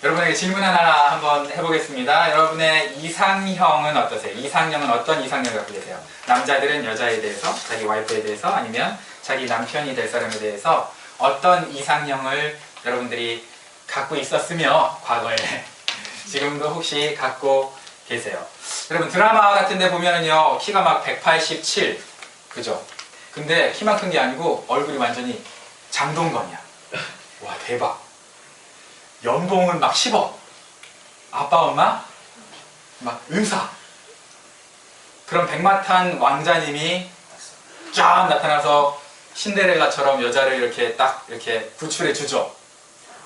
여러분에게 질문 하나 한번 해보겠습니다. 여러분의 이상형은 어떠세요? 이상형은 어떤 이상형을 갖고 계세요? 남자들은 여자에 대해서, 자기 와이프에 대해서, 아니면 자기 남편이 될 사람에 대해서 어떤 이상형을 여러분들이 갖고 있었으며 과거에 지금도 혹시 갖고 계세요? 여러분 드라마 같은 데 보면은요 키가 막 187 그죠? 근데 키만 큰 게 아니고 얼굴이 완전히 장동건이야. 와 대박. 연봉은 막 10억. 아빠 엄마 막 의사. 그런 백마탄 왕자님이 쫙 나타나서 신데렐라처럼 여자를 이렇게 딱 이렇게 구출해 주죠.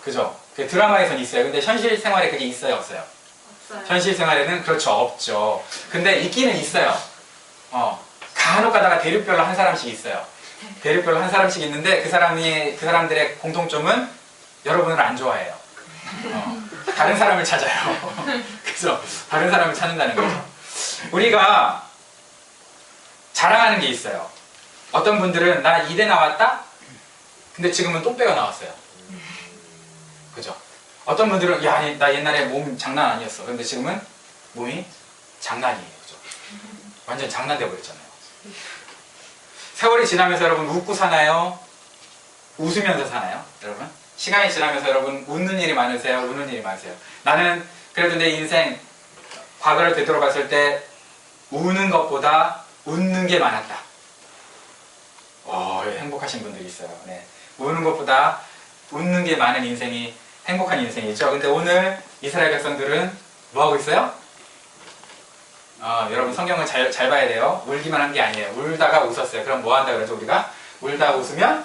그죠? 그 드라마에선 있어요. 근데 현실 생활에 그게 있어요, 없어요? 없어요. 현실 생활에는 그렇죠, 없죠. 근데 있기는 있어요. 간혹 가다가 대륙별로 한 사람씩 있어요. 대륙별로 한 사람씩 있는데 그 사람들의 공통점은 여러분을 안 좋아해요. 다른 사람을 찾아요. 그죠? 다른 사람을 찾는다는 거죠. 우리가 자랑하는 게 있어요. 어떤 분들은 나 이대 나왔다? 근데 지금은 똥배가 나왔어요. 그죠? 어떤 분들은 야, 나 옛날에 몸 장난 아니었어. 근데 지금은 몸이 장난이에요. 그죠? 완전 장난돼 버렸잖아요. 세월이 지나면서 여러분 웃고 사나요? 웃으면서 사나요? 여러분? 시간이 지나면서 여러분 웃는 일이 많으세요? 우는 일이 많으세요? 나는 그래도 내 인생 과거를 되돌아봤을 때 우는 것보다 웃는 게 많았다. 행복하신 분들이 있어요. 네. 우는 것보다 웃는 게 많은 인생이 행복한 인생이죠. 근데 오늘 이스라엘 백성들은 뭐 하고 있어요? 여러분 성경을 잘 봐야 돼요. 울기만 한 게 아니에요. 울다가 웃었어요. 그럼 뭐 한다 그러죠 우리가? 울다 웃으면?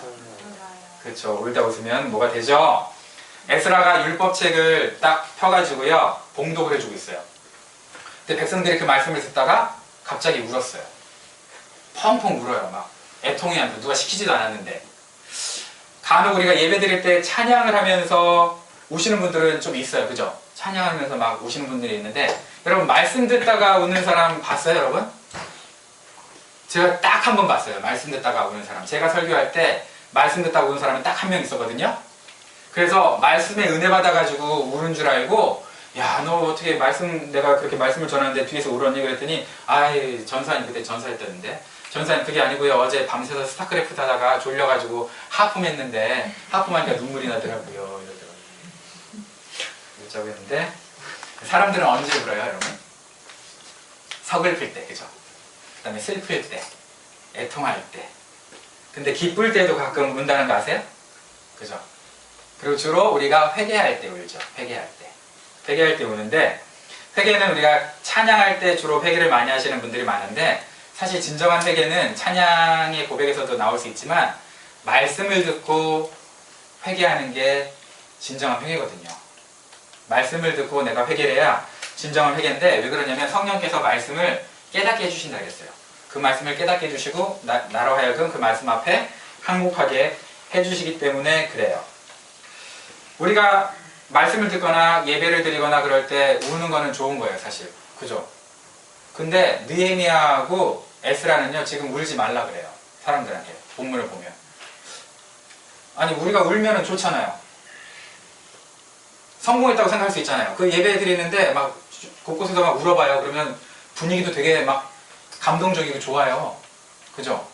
그렇죠. 울다 웃으면 뭐가 되죠? 에스라가 율법책을 딱 펴가지고요 봉독을 해주고 있어요. 근데 백성들이 그 말씀을 듣다가 갑자기 울었어요. 펑펑 울어요. 막 애통이 안 돼. 누가 시키지도 않았는데. 간혹 우리가 예배 드릴 때 찬양을 하면서 우시는 분들은 좀 있어요. 그죠? 찬양하면서 막 우시는 분들이 있는데 여러분 말씀 듣다가 우는 사람 봤어요 여러분? 제가 딱 한 번 봤어요. 말씀 듣다가 우는 사람. 제가 설교할 때 말씀 듣다가 우는 사람은 딱 한 명 있었거든요. 그래서 말씀에 은혜 받아가지고 우는 줄 알고 야, 너 어떻게 내가 그렇게 말씀을 전하는데 뒤에서 울었니? 그랬더니 아이 전사님 그때 전사했다는데 전사님 그게 아니고요. 어제 밤새서 스타크래프트 하다가 졸려가지고 하품했는데 하품하니까 눈물이 나더라고요. 이러더라고요. 했는데 사람들은 언제 울어요 여러분? 서글플 때 그죠? 그 다음에 슬플 때 애통할 때 근데 기쁠 때도 가끔 운다는 거 아세요? 그죠? 그리고 주로 우리가 회개할 때 울죠. 회개할 때 우는데 회개는 우리가 찬양할 때 주로 회개를 많이 하시는 분들이 많은데 사실 진정한 회개는 찬양의 고백에서도 나올 수 있지만 말씀을 듣고 회개하는 게 진정한 회개거든요. 말씀을 듣고 내가 회개를 해야 진정한 회개인데 왜 그러냐면 성령께서 말씀을 깨닫게 해주신다 그랬어요. 그 말씀을 깨닫게 해주시고 나로 하여금 그 말씀 앞에 항복하게 해주시기 때문에 그래요. 우리가 말씀을 듣거나 예배를 드리거나 그럴 때 우는 거는 좋은 거예요 사실. 그죠? 근데 느헤미야하고 에스라는요 지금 울지 말라 그래요. 사람들한테 본문을 보면. 아니 우리가 울면은 좋잖아요. 성공했다고 생각할 수 있잖아요. 그 예배 드리는데 막 곳곳에서 막 울어봐요. 그러면 분위기도 되게 막 감동적이고 좋아요. 그죠?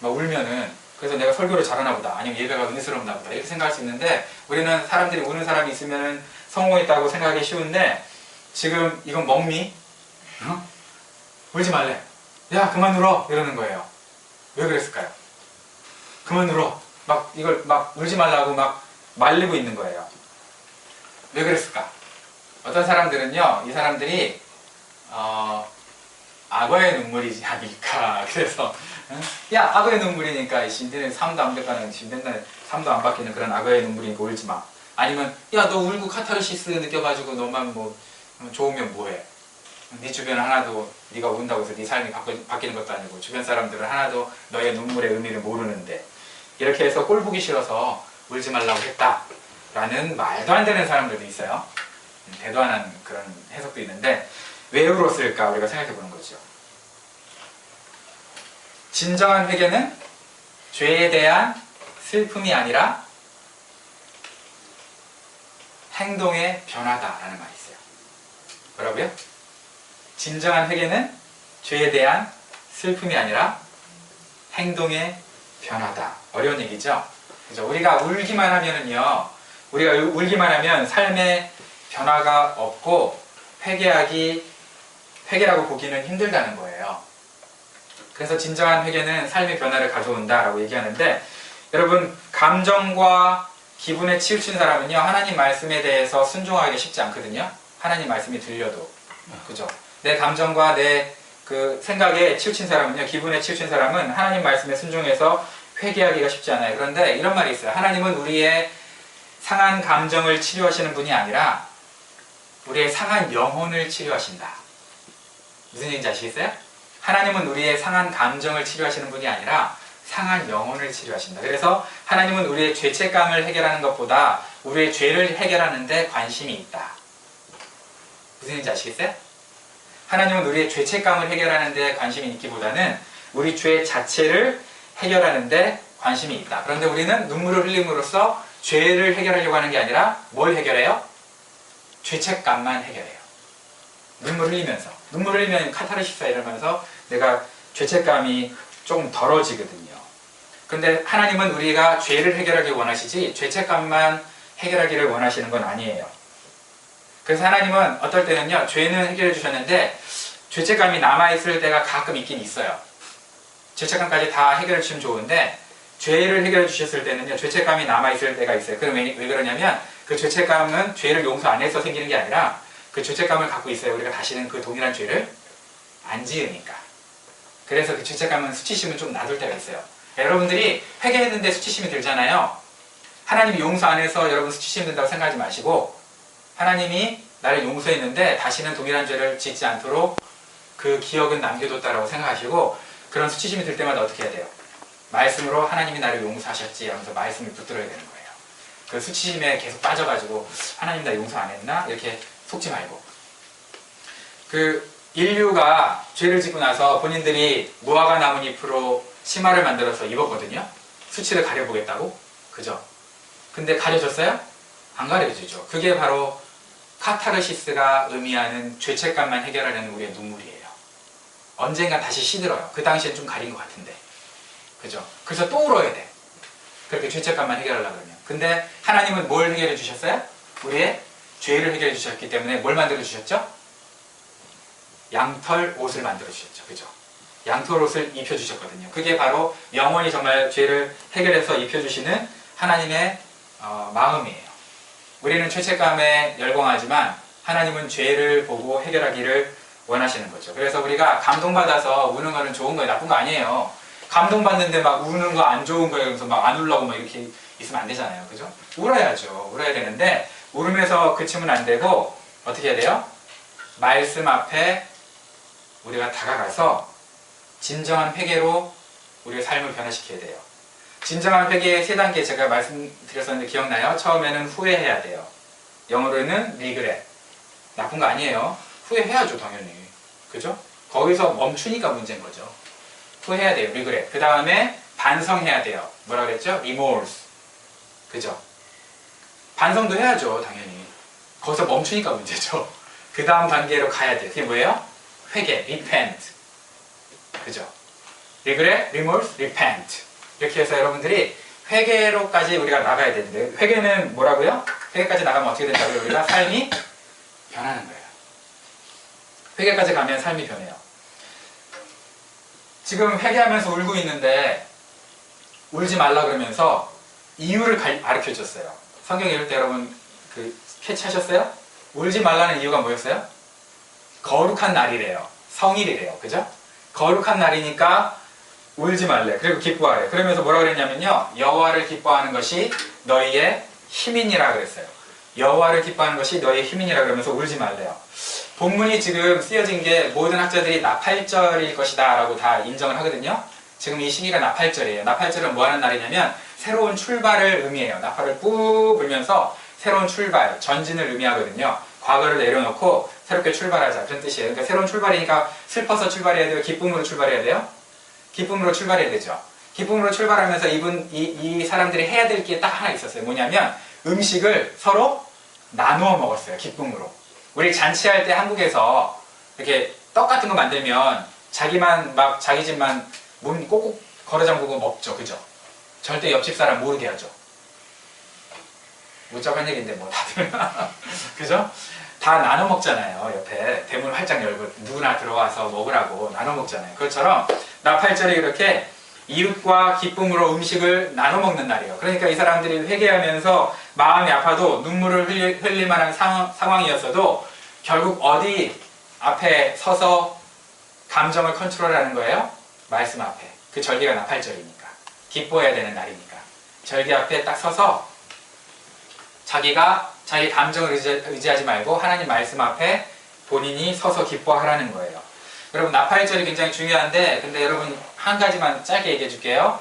막 울면은 그래서 내가 설교를 잘하나 보다 아니면 예배가 은혜스럽나 보다 이렇게 생각할 수 있는데 우리는 사람들이 우는 사람이 있으면 성공했다고 생각하기 쉬운데 지금 이건 멍미? 울지 말래. 야 그만 울어 이러는 거예요. 왜 그랬을까요? 그만 울어. 막 이걸 막 울지 말라고 막 말리고 있는 거예요. 왜 그랬을까? 어떤 사람들은요 이 사람들이 악어의 눈물이지 아닐까. 그래서 야 악어의 눈물이니까 신대는 삶도 안 바뀌는 신대는 삶도 안 바뀌는 그런 악어의 눈물이니까 울지 마. 아니면 야 너 울고 카타르시스 느껴가지고 너만 뭐 좋으면 뭐해. 네 주변 하나도 네가 운다고 해서 네 삶이 바뀌는 것도 아니고 주변 사람들은 하나도 너의 눈물의 의미를 모르는데 이렇게 해서 꼴 보기 싫어서 울지 말라고 했다 라는 말도 안 되는 사람들도 있어요. 대도 안 하는 그런 해석도 있는데 왜 울었을까 우리가 생각해 보는 거죠. 진정한 회개는 죄에 대한 슬픔이 아니라 행동의 변화다라는 말이 있어요. 뭐라고요? 진정한 회개는 죄에 대한 슬픔이 아니라 행동의 변화다. 어려운 얘기죠? 그죠? 우리가 울기만 하면은요, 우리가 울기만 하면 삶의 변화가 없고 회개라고 보기는 힘들다는 거예요. 그래서 진정한 회개는 삶의 변화를 가져온다라고 얘기하는데, 여러분, 감정과 기분에 치우친 사람은요, 하나님 말씀에 대해서 순종하기 쉽지 않거든요. 하나님 말씀이 들려도. 그죠? 내 감정과 내 그 생각에 치우친 사람은요, 기분에 치우친 사람은 하나님 말씀에 순종해서 회개하기가 쉽지 않아요. 그런데 이런 말이 있어요. 하나님은 우리의 상한 감정을 치료하시는 분이 아니라 우리의 상한 영혼을 치료하신다. 무슨 얘기인지 아시겠어요? 하나님은 우리의 상한 감정을 치료하시는 분이 아니라 상한 영혼을 치료하신다. 그래서 하나님은 우리의 죄책감을 해결하는 것보다 우리의 죄를 해결하는 데 관심이 있다. 무슨 얘기인지 아시겠어요? 하나님은 우리의 죄책감을 해결하는 데 관심이 있기보다는 우리 죄 자체를 해결하는 데 관심이 있다. 그런데 우리는 눈물을 흘림으로써 죄를 해결하려고 하는 게 아니라 뭘 해결해요? 죄책감만 해결해요. 눈물 흘리면서. 눈물 흘리면 카타르시스가 일어나면서 내가 죄책감이 조금 덜어지거든요. 그런데 하나님은 우리가 죄를 해결하기 원하시지 죄책감만 해결하기를 원하시는 건 아니에요. 그래서 하나님은 어떨 때는요, 죄는 해결해 주셨는데 죄책감이 남아있을 때가 가끔 있긴 있어요. 죄책감까지 다 해결해 주시면 좋은데 죄를 해결해 주셨을 때는요, 죄책감이 남아있을 때가 있어요. 그럼 왜 그러냐면 그 죄책감은 죄를 용서 안 해서 생기는 게 아니라 그 죄책감을 갖고 있어요. 우리가 다시는 그 동일한 죄를 안 지으니까. 그래서 그 죄책감은 수치심은 좀 놔둘 때가 있어요. 여러분들이 회개했는데 수치심이 들잖아요. 하나님이 용서 안 해서 여러분 수치심 든다고 생각하지 마시고, 하나님이 나를 용서했는데 다시는 동일한 죄를 짓지 않도록 그 기억은 남겨뒀다라고 생각하시고, 그런 수치심이 들 때마다 어떻게 해야 돼요? 말씀으로 하나님이 나를 용서하셨지 하면서 말씀을 붙들어야 되는 거예요. 그 수치심에 계속 빠져가지고 하나님 나 용서 안 했나? 이렇게 속지 말고. 그 인류가 죄를 짓고 나서 본인들이 무화과 나뭇잎으로 치마를 만들어서 입었거든요. 수치를 가려보겠다고. 그죠? 근데 가려졌어요? 안 가려지죠. 그게 바로 카타르시스가 의미하는 죄책감만 해결하려는 우리의 눈물이에요. 언젠가 다시 시들어요. 그 당시엔 좀 가린 것 같은데. 그죠? 그래서 또 울어야 돼. 그렇게 죄책감만 해결하려고 그러면. 근데 하나님은 뭘 해결해 주셨어요? 우리의 죄를 해결해 주셨기 때문에 뭘 만들어 주셨죠? 양털 옷을 만들어 주셨죠. 그죠? 양털 옷을 입혀 주셨거든요. 그게 바로 영원히 정말 죄를 해결해서 입혀 주시는 하나님의 마음이에요. 우리는 죄책감에 열광하지만 하나님은 죄를 보고 해결하기를 원하시는 거죠. 그래서 우리가 감동받아서 우는 거는 좋은 거예요. 나쁜 거 아니에요. 감동받는데 막 우는 거 안 좋은 거예요. 그래서 막 안 울라고 막 이렇게 있으면 안 되잖아요. 그죠? 울어야죠. 울어야 되는데 울음에서 그치면 안 되고 어떻게 해야 돼요? 말씀 앞에 우리가 다가가서 진정한 회개로 우리의 삶을 변화시켜야 돼요. 진정한 회개의 3단계 제가 말씀드렸었는데 기억나요? 처음에는 후회해야 돼요. 영어로는 regret. 나쁜 거 아니에요. 후회해야죠, 당연히. 그죠? 거기서 멈추니까 문제인 거죠. 후회해야 돼요, regret. 그 다음에 반성해야 돼요. 뭐라 그랬죠? remorse. 그죠? 반성도 해야죠, 당연히. 거기서 멈추니까 문제죠. 그 다음 단계로 가야 돼요. 그게 뭐예요? 회개, repent. 그죠? regret, remorse, repent. 이렇게 해서 여러분들이 회개로까지 우리가 나가야 되는데, 회개는 뭐라고요? 회개까지 나가면 어떻게 된다고요? 우리가 삶이 변하는 거예요. 회개까지 가면 삶이 변해요. 지금 회개하면서 울고 있는데 울지 말라 그러면서 이유를 가르쳐 줬어요. 성경 읽을 때 여러분 그 캐치하셨어요? 울지 말라는 이유가 뭐였어요? 거룩한 날이래요. 성일이래요. 그죠? 거룩한 날이니까 울지 말래. 그리고 기뻐하래. 그러면서 뭐라 그랬냐면요, 여호와를 기뻐하는 것이 너희의 힘이니라 그랬어요. 여호와를 기뻐하는 것이 너희의 힘이니라 그러면서 울지 말래요. 본문이 지금 쓰여진 게 모든 학자들이 나팔절일 것이다 라고 다 인정을 하거든요. 지금 이 시기가 나팔절이에요. 나팔절은 뭐 하는 날이냐면 새로운 출발을 의미해요. 나팔을 뿌 불면서 새로운 출발, 전진을 의미하거든요. 과거를 내려놓고 새롭게 출발하자, 그런 뜻이에요. 그러니까 새로운 출발이니까 슬퍼서 출발해야 돼요? 기쁨으로 출발해야 돼요? 기쁨으로 출발해야 되죠. 기쁨으로 출발하면서 이 사람들이 해야 될 게 딱 하나 있었어요. 뭐냐면 음식을 서로 나누어 먹었어요. 기쁨으로. 우리 잔치할 때 한국에서 이렇게 떡 같은 거 만들면 자기만 막 자기 집만 문 꼭꼭 걸어 잠그고 먹죠. 그죠? 절대 옆집 사람 모르게 하죠. 무적한 얘기인데 뭐 다들 그죠? 다 나눠 먹잖아요. 옆에 대문 활짝 열고 누구나 들어와서 먹으라고 나눠 먹잖아요. 그것처럼 나팔절이 이렇게 이웃과 기쁨으로 음식을 나눠 먹는 날이에요. 그러니까 이 사람들이 회개하면서 마음이 아파도 눈물을 흘릴 만한 상황이었어도 결국 어디 앞에 서서 감정을 컨트롤하는 거예요? 말씀 앞에. 그 절기가 나팔절이니까. 기뻐해야 되는 날이니까. 절기 앞에 딱 서서 자기가 자기 감정을 의지하지 말고 하나님 말씀 앞에 본인이 서서 기뻐하라는 거예요. 여러분 나팔절이 굉장히 중요한데 근데 여러분 한 가지만 짧게 얘기해 줄게요.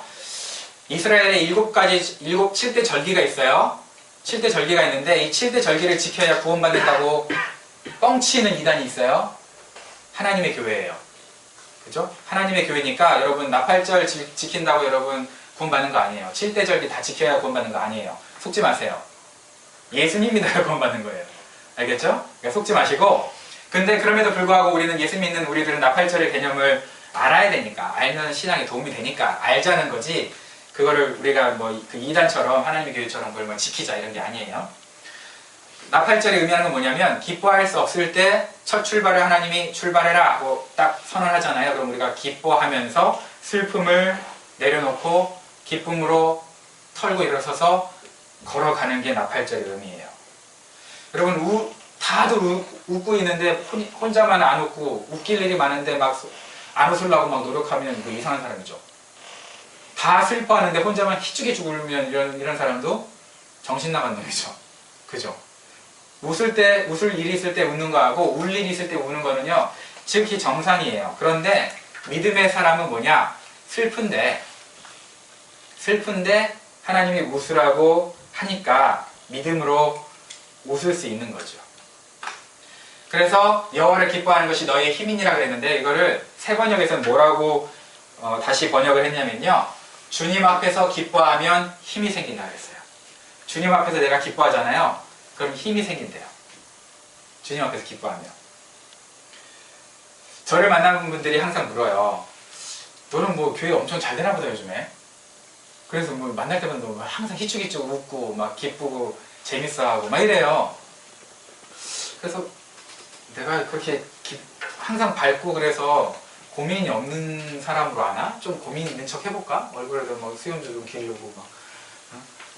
이스라엘에 7대 절기가 있어요. 7대 절기가 있는데 이 7대 절기를 지켜야 구원받는다고 뻥치는 이단이 있어요. 하나님의 교회예요. 그죠? 하나님의 교회니까 여러분 나팔절 지킨다고 여러분 구원받는 거 아니에요. 7대 절기 다 지켜야 구원받는 거 아니에요. 속지 마세요. 예수님이 나를 구원받는 거예요. 알겠죠? 그러니까 속지 마시고 근데 그럼에도 불구하고 우리는 예수 믿는 우리들은 나팔절의 개념을 알아야 되니까 알면 신앙에 도움이 되니까 알자는 거지 그거를 우리가 뭐 그 이단처럼 하나님의 교회처럼 그걸 뭐 지키자 이런 게 아니에요. 나팔절이 의미하는 건 뭐냐면 기뻐할 수 없을 때 첫 출발을 하나님이 출발해라 하고 딱 선언하잖아요. 그럼 우리가 기뻐하면서 슬픔을 내려놓고 기쁨으로 털고 일어서서 걸어가는 게 나팔절의 의미예요. 여러분 다들 웃고 있는데 혼자만 안 웃고 웃길 일이 많은데 막 안 웃으려고 막 노력하면 그 이상한 사람이죠. 다 슬퍼하는데 혼자만 희죽희죽 울면 이런 사람도 정신 나간 놈이죠. 그죠? 웃을 일이 있을 때 웃는 거하고 울 일이 있을 때 우는 거는요 즉히 정상이에요. 그런데 믿음의 사람은 뭐냐? 슬픈데 하나님이 웃으라고 하니까 믿음으로 웃을 수 있는 거죠. 그래서 여호와를 기뻐하는 것이 너희의 힘이니라 그랬는데 이거를 새 번역에서는 뭐라고 다시 번역을 했냐면요. 주님 앞에서 기뻐하면 힘이 생긴다 그랬어요. 주님 앞에서 내가 기뻐하잖아요. 그럼 힘이 생긴대요. 주님 앞에서 기뻐하면. 저를 만나는 분들이 항상 물어요. 너는 뭐 교회 엄청 잘 되나 보다 요즘에. 그래서 뭐 만날 때마다 뭐 항상 희죽희죽 웃고 막 기쁘고 재밌어하고 막 이래요. 그래서 내가 그렇게 항상 밝고 그래서 고민이 없는 사람으로 아나? 좀 고민 있는 척 해볼까? 얼굴에도 뭐 수염도 좀 기르고 막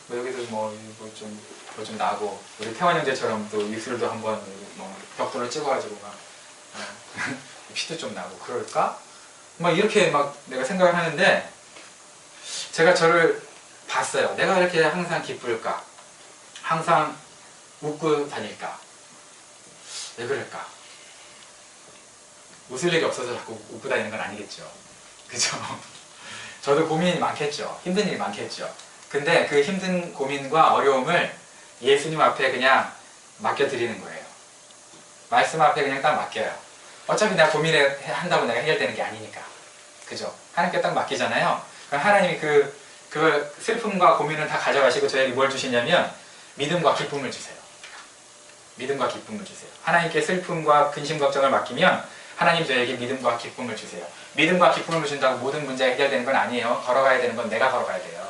뭐 여기도 뭐 좀 나고 우리 태환 형제처럼 또 입술도 한번 뭐 벽돌을 찍어가지고 막 피도 좀 나고 그럴까? 막 이렇게 막 내가 생각을 하는데 제가 저를 봤어요. 내가 이렇게 항상 기쁠까? 항상 웃고 다닐까? 왜 그럴까? 웃을 일이 없어서 자꾸 웃고 다니는 건 아니겠죠. 그죠? 저도 고민이 많겠죠. 힘든 일이 많겠죠. 근데 그 힘든 고민과 어려움을 예수님 앞에 그냥 맡겨드리는 거예요. 말씀 앞에 그냥 딱 맡겨요. 어차피 내가 고민을 한다고 내가 해결되는 게 아니니까. 그죠? 하나님께 딱 맡기잖아요. 그럼 하나님이 그 슬픔과 고민을 다 가져가시고 저에게 뭘 주시냐면 믿음과 기쁨을 주세요. 믿음과 기쁨을 주세요. 하나님께 슬픔과 근심 걱정을 맡기면 하나님 저에게 믿음과 기쁨을 주세요. 믿음과 기쁨을 주신다고 모든 문제가 해결되는 건 아니에요. 걸어가야 되는 건 내가 걸어가야 돼요.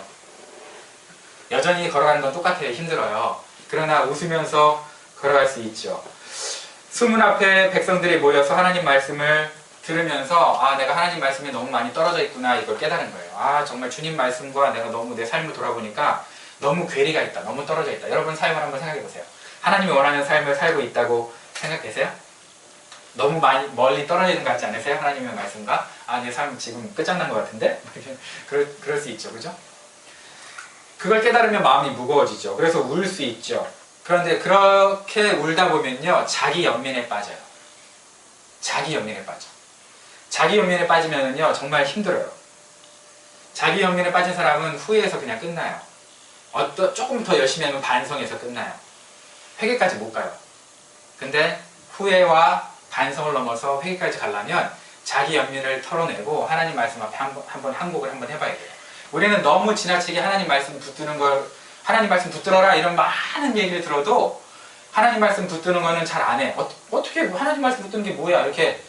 여전히 걸어가는 건 똑같아요. 힘들어요. 그러나 웃으면서 걸어갈 수 있죠. 수문 앞에 백성들이 모여서 하나님 말씀을 들으면서 아 내가 하나님 말씀에 너무 많이 떨어져 있구나 이걸 깨달은 거예요. 아 정말 주님 말씀과 내가 너무 내 삶을 돌아보니까 너무 괴리가 있다. 너무 떨어져 있다. 여러분 삶을 한번 생각해 보세요. 하나님이 원하는 삶을 살고 있다고 생각되세요? 너무 많이 멀리 떨어지는 것 같지 않으세요? 하나님의 말씀과 아 내 삶 지금 끝장난 것 같은데? 그럴 수 있죠. 그죠? 그걸 깨달으면 마음이 무거워지죠. 그래서 울 수 있죠. 그런데 그렇게 울다 보면요 자기 연민에 빠져요. 자기 연민에 빠져. 자기 연민에 빠지면은요 정말 힘들어요. 자기 연민에 빠진 사람은 후회해서 그냥 끝나요. 조금 더 열심히 하면 반성해서 끝나요. 회개까지 못 가요. 근데 후회와 반성을 넘어서 회개까지 가려면 자기 연민을 털어내고 하나님 말씀 앞에 한번 항복을 한번 해봐야 돼요. 우리는 너무 지나치게 하나님 말씀 붙드는 걸 하나님 말씀 붙들어라 이런 많은 얘기를 들어도 하나님 말씀 붙드는 거는 잘 안 해. 어떻게 하나님 말씀 붙드는 게 뭐야? 이렇게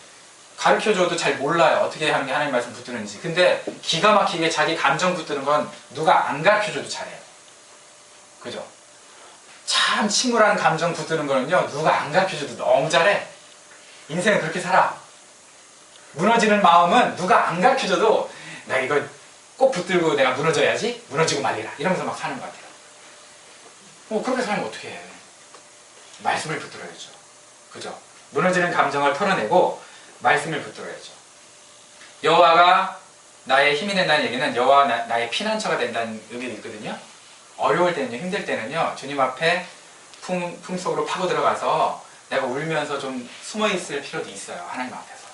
가르쳐줘도 잘 몰라요. 어떻게 하는 게 하나님 말씀 붙드는지. 근데 기가 막히게 자기 감정 붙드는 건 누가 안 가르쳐줘도 잘해요. 그죠? 참 침울한 감정 붙드는 거는요, 누가 안 가르쳐줘도 너무 잘해. 인생은 그렇게 살아. 무너지는 마음은 누가 안 가르쳐줘도 내가 이거 꼭 붙들고 내가 무너져야지, 무너지고 말리라, 이러면서 막 사는 것 같아요. 그렇게 살면 어떻게 해? 말씀을 붙들어야죠. 그죠? 무너지는 감정을 털어내고 말씀을 붙들어야죠. 여호와가 나의 힘이 된다는 얘기는 여호와가 나의 피난처가 된다는 의미도 있거든요. 어려울 때는요, 힘들 때는요, 주님 앞에 품속으로 파고 들어가서 내가 울면서 좀 숨어 있을 필요도 있어요. 하나님 앞에서.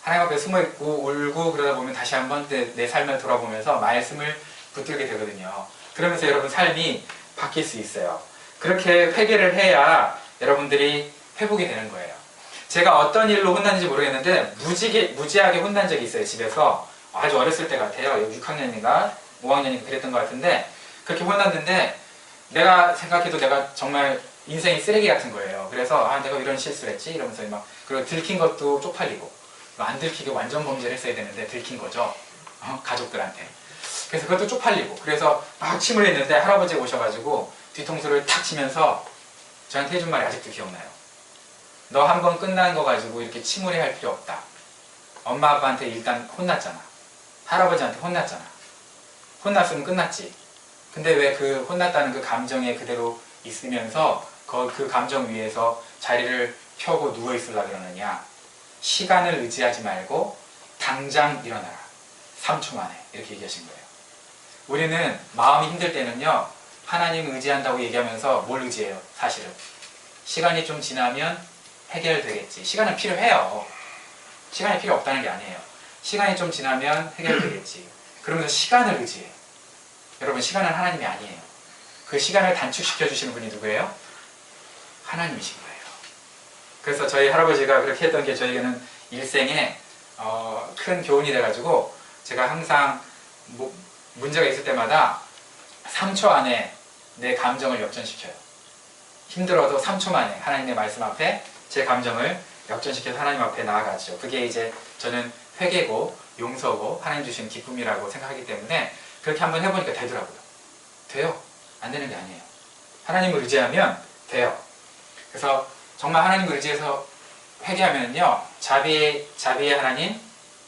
하나님 앞에 숨어 있고 울고 그러다 보면 다시 한번 내 삶을 돌아보면서 말씀을 붙들게 되거든요. 그러면서 여러분 삶이 바뀔 수 있어요. 그렇게 회개를 해야 여러분들이 회복이 되는 거예요. 제가 어떤 일로 혼났는지 모르겠는데 무지하게 혼난 적이 있어요. 집에서 아주 어렸을 때 같아요. 6학년인가 5학년인가 그랬던 것 같은데 그렇게 혼났는데 내가 생각해도 내가 정말 인생이 쓰레기 같은 거예요. 그래서 내가 이런 실수를 했지 이러면서 막 그리고 들킨 것도 쪽팔리고 안 들키게 완전 범죄를 했어야 되는데 들킨 거죠. 가족들한테. 그래서 그것도 쪽팔리고 그래서 막 침을 했는데 할아버지가 오셔가지고 뒤통수를 탁 치면서 저한테 해준 말이 아직도 기억나요. 너 한 번 끝난 거 가지고 이렇게 침울해 할 필요 없다. 엄마 아빠한테 일단 혼났잖아. 할아버지한테 혼났잖아. 혼났으면 끝났지. 근데 왜 그 혼났다는 그 감정에 그대로 있으면서 그 감정 위에서 자리를 펴고 누워 있으려고 그러느냐. 시간을 의지하지 말고 당장 일어나라. 3초 만에 이렇게 얘기하신 거예요. 우리는 마음이 힘들 때는요, 하나님 의지한다고 얘기하면서 뭘 의지해요? 사실은 시간이 좀 지나면 해결되겠지. 시간은 필요해요. 시간이 필요 없다는 게 아니에요. 시간이 좀 지나면 해결되겠지. 그러면서 시간을 의지해. 여러분, 시간은 하나님이 아니에요. 그 시간을 단축시켜 주시는 분이 누구예요? 하나님이신 거예요. 그래서 저희 할아버지가 그렇게 했던 게 저에게는 일생에 큰 교훈이 돼가지고 제가 항상 문제가 있을 때마다 3초 안에 내 감정을 역전시켜요. 힘들어도 3초 만에 하나님의 말씀 앞에 제 감정을 역전시켜서 하나님 앞에 나아가죠. 그게 이제 저는 회개고 용서고 하나님 주신 기쁨이라고 생각하기 때문에 그렇게 한번 해보니까 되더라고요. 돼요. 안 되는 게 아니에요. 하나님을 의지하면 돼요. 그래서 정말 하나님을 의지해서 회개하면요, 자비의 하나님,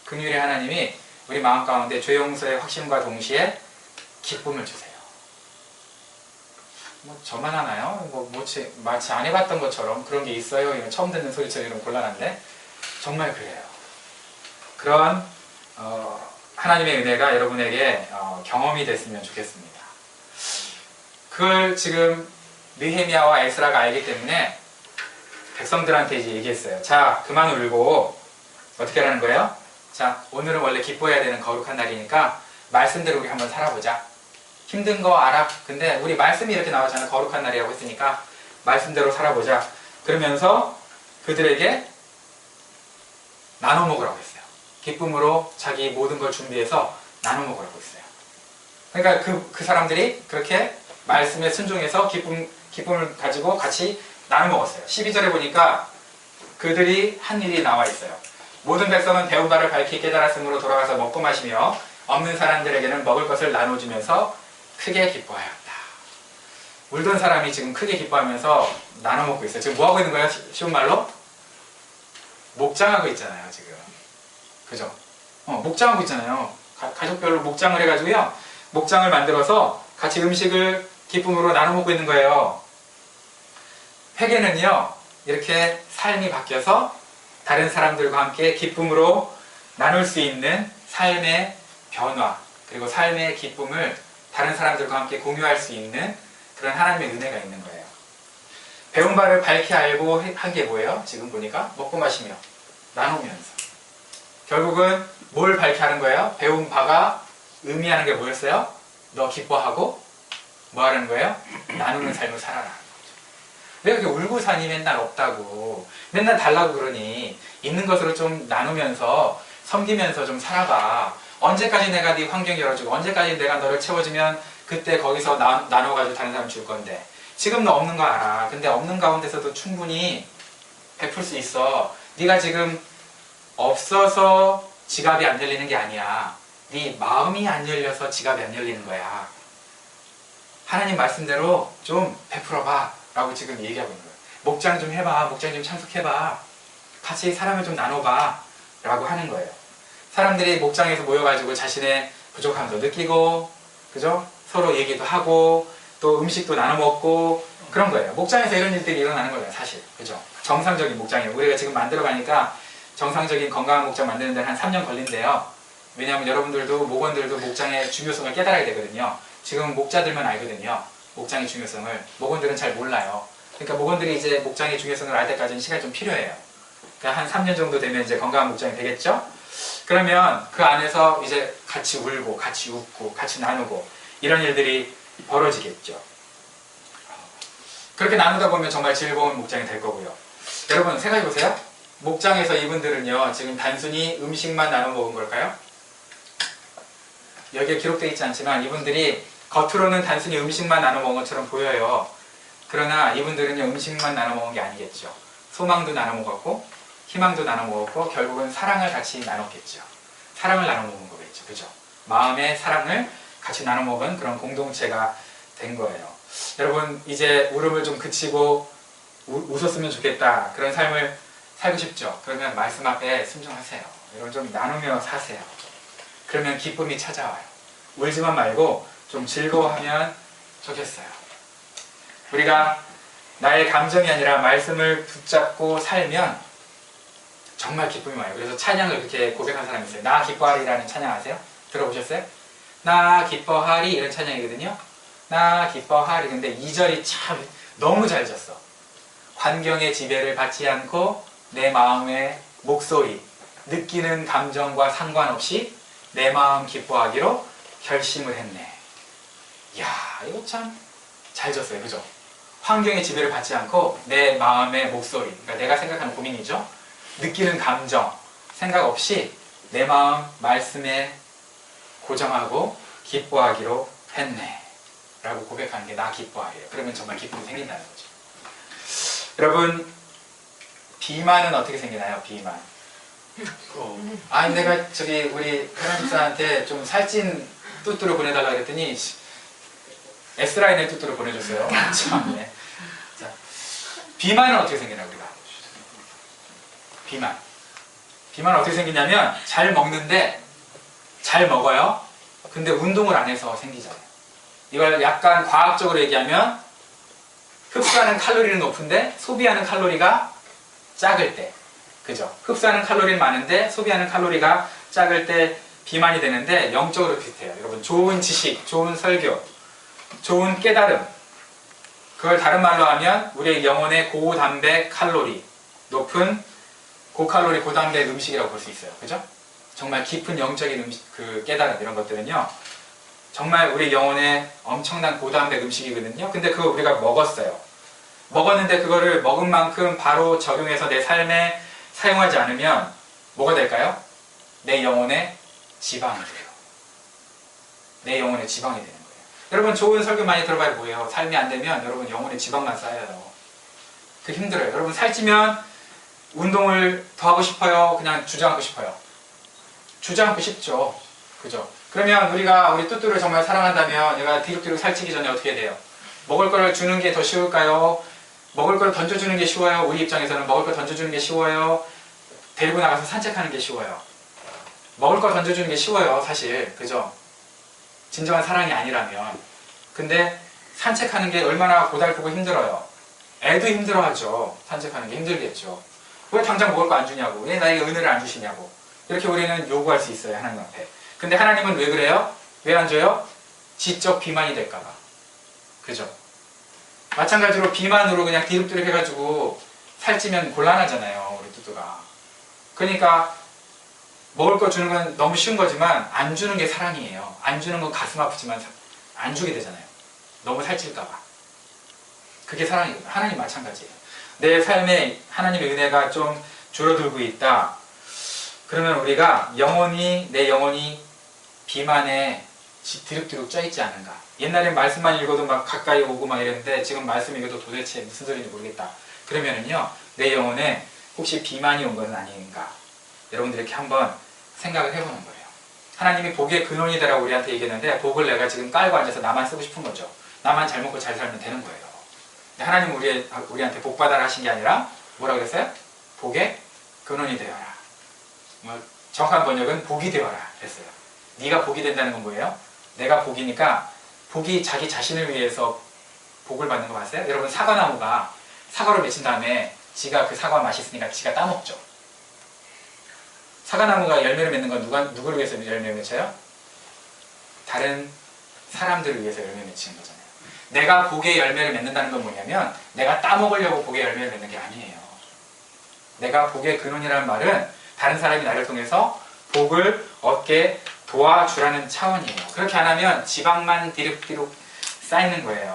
긍휼의 하나님이 우리 마음 가운데 죄 용서의 확신과 동시에 기쁨을 주세요. 저만 하나요? 마치 안 해봤던 것처럼 그런 게 있어요. 이런 처음 듣는 소리처럼 이런 곤란한데 정말 그래요. 그런 하나님의 은혜가 여러분에게 경험이 됐으면 좋겠습니다. 그걸 지금 느헤미야와 에스라가 알기 때문에 백성들한테 이제 얘기했어요. 자, 그만 울고 어떻게 하라는 거예요? 자, 오늘은 원래 기뻐해야 되는 거룩한 날이니까 말씀대로 우리 한번 살아보자. 힘든 거 알아. 근데 우리 말씀이 이렇게 나오잖아. 거룩한 날이라고 했으니까 말씀대로 살아보자. 그러면서 그들에게 나눠 먹으라고 했어요. 기쁨으로 자기 모든 걸 준비해서 나눠 먹으라고 했어요. 그러니까 그 사람들이 그렇게 말씀에 순종해서 기쁨을 가지고 같이 나눠 먹었어요. 12절에 보니까 그들이 한 일이 나와 있어요. 모든 백성은 배운 바를 밝히 깨달았으므로 돌아가서 먹고 마시며 없는 사람들에게는 먹을 것을 나눠주면서 크게 기뻐하였다. 울던 사람이 지금 크게 기뻐하면서 나눠 먹고 있어요. 지금 뭐 하고 있는 거예요? 쉬운 말로? 목장하고 있잖아요, 지금. 그죠? 목장하고 있잖아요. 가족별로 목장을 해가지고요. 목장을 만들어서 같이 음식을 기쁨으로 나눠 먹고 있는 거예요. 회개는요, 이렇게 삶이 바뀌어서 다른 사람들과 함께 기쁨으로 나눌 수 있는 삶의 변화, 그리고 삶의 기쁨을 다른 사람들과 함께 공유할 수 있는 그런 하나님의 은혜가 있는 거예요. 배운 바를 밝히 알고 한 게 뭐예요? 지금 보니까 먹고 마시며 나누면서. 결국은 뭘 밝히 하는 거예요? 배운 바가 의미하는 게 뭐였어요? 너 기뻐하고 뭐 하는 거예요? 나누는 삶을 살아라. 왜 그렇게 울고 사니? 맨날 없다고. 맨날 달라고 그러니 있는 것으로 좀 나누면서 섬기면서 좀 살아봐. 언제까지 내가 네 환경 열어주고 언제까지 내가 너를 채워주면 그때 거기서 나눠가지고 다른 사람 줄 건데 지금 너 없는 거 알아. 근데 없는 가운데서도 충분히 베풀 수 있어. 네가 지금 없어서 지갑이 안 열리는 게 아니야. 네 마음이 안 열려서 지갑이 안 열리는 거야. 하나님 말씀대로 좀 베풀어봐 라고 지금 얘기하고 있는 거예요. 목장 좀 해봐. 목장 좀 참석해봐. 같이 사랑을 좀 나눠봐 라고 하는 거예요. 사람들이 목장에서 모여가지고 자신의 부족함도 느끼고, 그죠? 서로 얘기도 하고, 또 음식도 나눠 먹고, 그런 거예요. 목장에서 이런 일들이 일어나는 거예요, 사실. 그죠? 정상적인 목장이에요. 우리가 지금 만들어 가니까 정상적인 건강한 목장 만드는 데는 한 3년 걸린대요. 왜냐하면 여러분들도, 목원들도 목장의 중요성을 깨달아야 되거든요. 지금 목자들만 알거든요. 목장의 중요성을. 목원들은 잘 몰라요. 그러니까 목원들이 이제 목장의 중요성을 알 때까지는 시간이 좀 필요해요. 그러니까 한 3년 정도 되면 이제 건강한 목장이 되겠죠? 그러면 그 안에서 이제 같이 울고, 같이 웃고, 같이 나누고, 이런 일들이 벌어지겠죠. 그렇게 나누다 보면 정말 즐거운 목장이 될 거고요. 여러분 생각해 보세요. 목장에서 이분들은요, 지금 단순히 음식만 나눠 먹은 걸까요? 여기에 기록되어 있지 않지만 이분들이 겉으로는 단순히 음식만 나눠 먹은 것처럼 보여요. 그러나 이분들은요, 음식만 나눠 먹은 게 아니겠죠. 소망도 나눠 먹었고, 희망도 나눠 먹었고, 결국은 사랑을 같이 나눴겠죠. 사랑을 나눠 먹은 거겠죠. 그죠? 마음의 사랑을 같이 나눠 먹은 그런 공동체가 된 거예요. 여러분, 이제 울음을 좀 그치고 웃었으면 좋겠다. 그런 삶을 살고 싶죠? 그러면 말씀 앞에 순종하세요. 여러분 좀 나누며 사세요. 그러면 기쁨이 찾아와요. 울지만 말고 좀 즐거워하면 좋겠어요. 우리가 나의 감정이 아니라 말씀을 붙잡고 살면 정말 기쁨이 와요. 그래서 찬양을 그렇게 고백한 사람이 있어요. 나 기뻐하리라는 찬양 아세요? 들어보셨어요? 나 기뻐하리 이런 찬양이거든요. 나 기뻐하리. 근데 2절이 참 너무 잘 졌어. 환경의 지배를 받지 않고 내 마음의 목소리, 느끼는 감정과 상관없이 내 마음 기뻐하기로 결심을 했네. 이야, 이거 참 잘 졌어요. 그죠? 환경의 지배를 받지 않고 내 마음의 목소리, 그러니까 내가 생각하는 고민이죠. 느끼는 감정, 생각 없이 내 마음 말씀에 고정하고 기뻐하기로 했네 라고 고백하는 게 나 기뻐하래요. 그러면 정말 기쁨이 생긴다는 거죠. 여러분, 비만은 어떻게 생기나요? 비만. 아니 내가 저기 우리 회원집사한테 좀 살찐 뚜뚜로 보내달라고 그랬더니 S라인의 뚜뚜로 보내줬어요. 참, 네. 자, 비만은 어떻게 생기나 우리가? 비만은 어떻게 생기냐면 잘 먹는데 잘 먹어요. 근데 운동을 안 해서 생기잖아요. 이걸 약간 과학적으로 얘기하면 흡수하는 칼로리는 높은데 소비하는 칼로리가 작을 때, 그죠? 흡수하는 칼로리는 많은데 소비하는 칼로리가 작을 때 비만이 되는데 영적으로 비슷해요. 여러분, 좋은 지식, 좋은 설교, 좋은 깨달음, 그걸 다른 말로 하면 우리의 영혼의 고단백 칼로리, 높은 고칼로리 고단백 음식이라고 볼 수 있어요. 그죠? 정말 깊은 영적인 음식, 그 깨달음 이런 것들은요, 정말 우리 영혼의 엄청난 고단백 음식이거든요. 근데 그거 우리가 먹었어요. 먹었는데 그거를 먹은 만큼 바로 적용해서 내 삶에 사용하지 않으면 뭐가 될까요? 내 영혼의 지방이 돼요. 내 영혼의 지방이 되는 거예요. 여러분, 좋은 설교 많이 들어봐야 뭐예요? 삶이 안 되면 여러분 영혼의 지방만 쌓여요. 그 힘들어요. 여러분, 살찌면 운동을 더 하고 싶어요? 그냥 주저앉고 싶어요? 주저앉고 싶죠. 그죠? 그러면 우리가 우리 뚜뚜를 정말 사랑한다면 얘가 뒤룩뒤룩 살찌기 전에 어떻게 돼요? 먹을 걸 주는 게 더 쉬울까요? 먹을 걸 던져주는 게 쉬워요? 우리 입장에서는 먹을 걸 던져주는 게 쉬워요? 데리고 나가서 산책하는 게 쉬워요? 먹을 걸 던져주는 게 쉬워요, 사실. 그죠? 진정한 사랑이 아니라면. 근데 산책하는 게 얼마나 고달프고 힘들어요. 애도 힘들어하죠. 산책하는 게 힘들겠죠. 왜 당장 먹을 거 안 주냐고, 왜 나에게 은혜를 안 주시냐고, 이렇게 우리는 요구할 수 있어요, 하나님 앞에. 근데 하나님은 왜 그래요? 왜 안 줘요? 지적 비만이 될까봐. 그죠? 마찬가지로 비만으로 그냥 뒤룩뒤룩 해가지고 살찌면 곤란하잖아요, 우리 뚜뚜가. 그러니까 먹을 거 주는 건 너무 쉬운 거지만 안 주는 게 사랑이에요. 안 주는 건 가슴 아프지만 안 주게 되잖아요. 너무 살찔까봐. 그게 사랑이거든요. 하나님 마찬가지예요. 내 삶에 하나님의 은혜가 좀 줄어들고 있다. 그러면 우리가 내 영혼이 비만에 뒤룩뒤룩 쪄있지 않은가. 옛날엔 말씀만 읽어도 막 가까이 오고 막 이랬는데 지금 말씀 읽어도 도대체 무슨 소리인지 모르겠다. 그러면은요, 내 영혼에 혹시 비만이 온 것은 아닌가. 여러분들 이렇게 한번 생각을 해보는 거예요. 하나님이 복의 근원이다라고 우리한테 얘기했는데 복을 내가 지금 깔고 앉아서 나만 쓰고 싶은 거죠. 나만 잘 먹고 잘 살면 되는 거예요. 하나님은 우리한테 복 받아라 하신 게 아니라 뭐라 그랬어요? 복의 근원이 되어라. 정확한 번역은 복이 되어라 했어요. 네가 복이 된다는 건 뭐예요? 내가 복이니까 복이 자기 자신을 위해서 복을 받는 거 봤어요? 여러분 사과나무가 사과를 맺힌 다음에 지가 그 사과 맛있으니까 지가 따먹죠. 사과나무가 열매를 맺는 건 누구를 위해서 열매를 맺혀요? 다른 사람들을 위해서 열매를 맺히는 거잖아요. 내가 복의 열매를 맺는다는 건 뭐냐면 내가 따먹으려고 복의 열매를 맺는 게 아니에요. 내가 복의 근원이라는 말은 다른 사람이 나를 통해서 복을 얻게 도와주라는 차원이에요. 그렇게 안 하면 지방만 디룩디룩 쌓이는 거예요.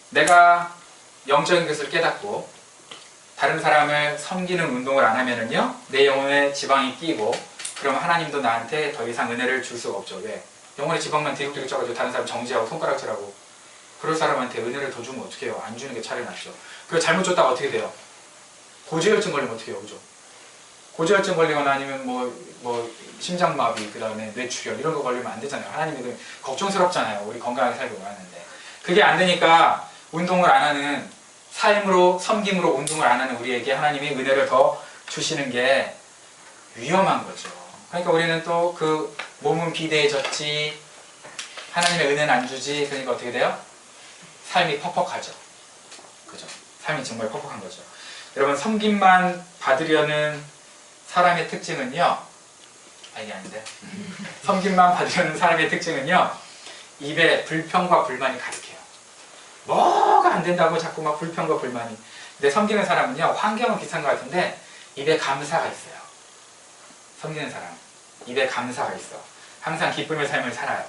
내가 영적인 것을 깨닫고 다른 사람을 섬기는 운동을 안 하면은요, 내 영혼에 지방이 끼고, 그럼 하나님도 나한테 더 이상 은혜를 줄 수가 없죠. 왜? 영혼에 지방만 디룩디룩 쪄가지고 다른 사람 정지하고 손가락질하고, 그럴 사람한테 은혜를 더 주면 어떻게 해요? 안 주는 게 차라리 낫죠. 그리고 잘못 줬다가 어떻게 돼요? 고지혈증 걸리면 어떻게 해요? 그죠? 고지혈증 걸리거나 아니면 심장마비, 그 다음에 뇌출혈 이런 거 걸리면 안 되잖아요. 하나님이 걱정스럽잖아요. 우리 건강하게 살고 하는데. 그게 안 되니까 운동을 안 하는, 삶으로, 섬김으로 운동을 안 하는 우리에게 하나님이 은혜를 더 주시는 게 위험한 거죠. 그러니까 우리는 또 그 몸은 비대해졌지, 하나님의 은혜는 안 주지, 그러니까 어떻게 돼요? 삶이 퍽퍽하죠. 그죠? 삶이 정말 퍽퍽한 거죠. 여러분, 섬김만 받으려는 사람의 특징은요, 이게 아닌데. 섬김만 받으려는 사람의 특징은요, 입에 불평과 불만이 가득해요. 뭐가 안 된다고 자꾸 막 불평과 불만이. 근데 섬기는 사람은요, 환경은 비슷한 것 같은데 입에 감사가 있어요. 섬기는 사람 입에 감사가 있어. 항상 기쁨의 삶을 살아요.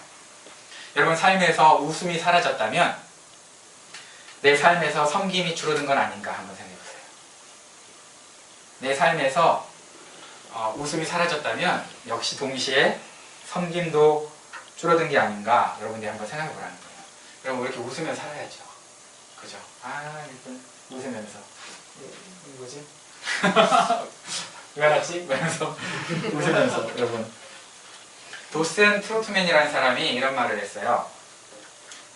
여러분, 삶에서 웃음이 사라졌다면 내 삶에서 섬김이 줄어든 건 아닌가 한번 생각해 보세요. 내 삶에서 웃음이 사라졌다면 역시 동시에 섬김도 줄어든 게 아닌가, 여러분들이 한번 생각해 보라는 거예요. 여러분, 이렇게 웃으면 살아야죠. 그죠? 이쁜 웃으면서 뭐지? 왜 알았지? 이러면서 웃으면서. 여러분, 도슨 트로트맨이라는 사람이 이런 말을 했어요.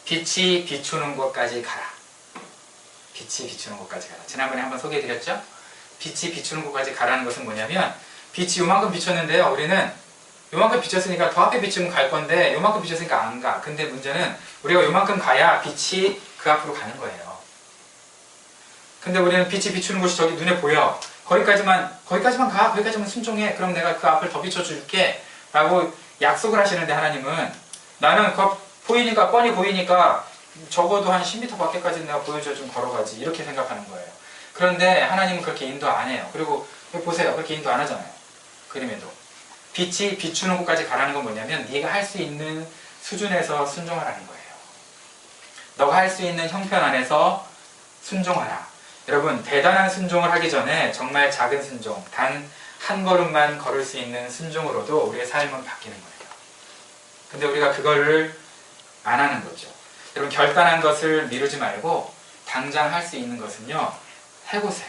빛이 비추는 곳까지 가라. 빛이 비추는 곳까지 가라. 지난번에 한번 소개해드렸죠? 빛이 비추는 곳까지 가라는 것은 뭐냐면, 빛이 요만큼 비쳤는데요, 우리는 요만큼 비쳤으니까 더 앞에 비추면 갈 건데 요만큼 비쳤으니까 안 가. 근데 문제는 우리가 요만큼 가야 빛이 그 앞으로 가는 거예요. 근데 우리는 빛이 비추는 곳이 저기 눈에 보여. 거기까지만 가. 거기까지만 순종해. 그럼 내가 그 앞을 더 비춰줄게 라고 약속을 하시는데, 하나님은 나는 보이니까, 뻔히 보이니까 적어도 한 10m 밖에까지 내가 보여줘 좀 걸어가지, 이렇게 생각하는 거예요. 그런데 하나님은 그렇게 인도 안 해요. 그리고 보세요, 그렇게 인도 안 하잖아요. 그림에도 빛이 비추는 곳까지 가라는 건 뭐냐면, 네가 할 수 있는 수준에서 순종하라는 거예요. 너가 할 수 있는 형편 안에서 순종하라. 여러분, 대단한 순종을 하기 전에 정말 작은 순종, 단 한 걸음만 걸을 수 있는 순종으로도 우리의 삶은 바뀌는 거예요. 근데 우리가 그거를 안 하는 거죠. 여러분, 결단한 것을 미루지 말고 당장 할 수 있는 것은요, 해보세요.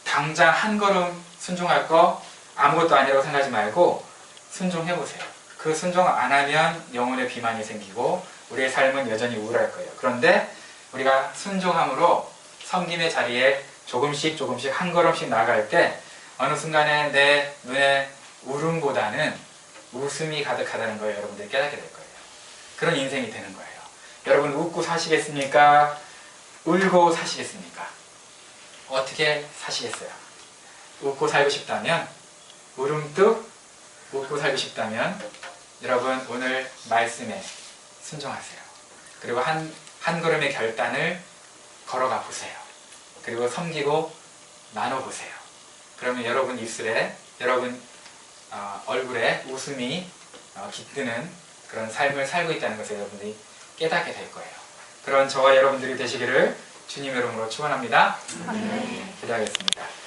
당장 한 걸음 순종할 거 아무것도 아니라고 생각하지 말고 순종해보세요. 그 순종 안 하면 영혼의 비만이 생기고 우리의 삶은 여전히 우울할 거예요. 그런데 우리가 순종함으로 섬김의 자리에 조금씩 한 걸음씩 나아갈 때 어느 순간에 내 눈에 울음보다는 웃음이 가득하다는 걸 여러분들이 깨닫게 될 거예요. 그런 인생이 되는 거예요. 여러분, 웃고 사시겠습니까? 울고 사시겠습니까? 어떻게 사시겠어요? 웃고 살고 싶다면, 울음뚝 웃고 살고 싶다면 여러분, 오늘 말씀에 순종하세요. 그리고 한 걸음의 결단을 걸어가 보세요. 그리고 섬기고 나눠보세요. 그러면 여러분 입술에, 여러분 얼굴에 웃음이 깃드는 그런 삶을 살고 있다는 것을 여러분들이 깨닫게 될 거예요. 그런 저와 여러분들이 되시기를 주님의 이름으로 축원합니다. 기도하겠습니다.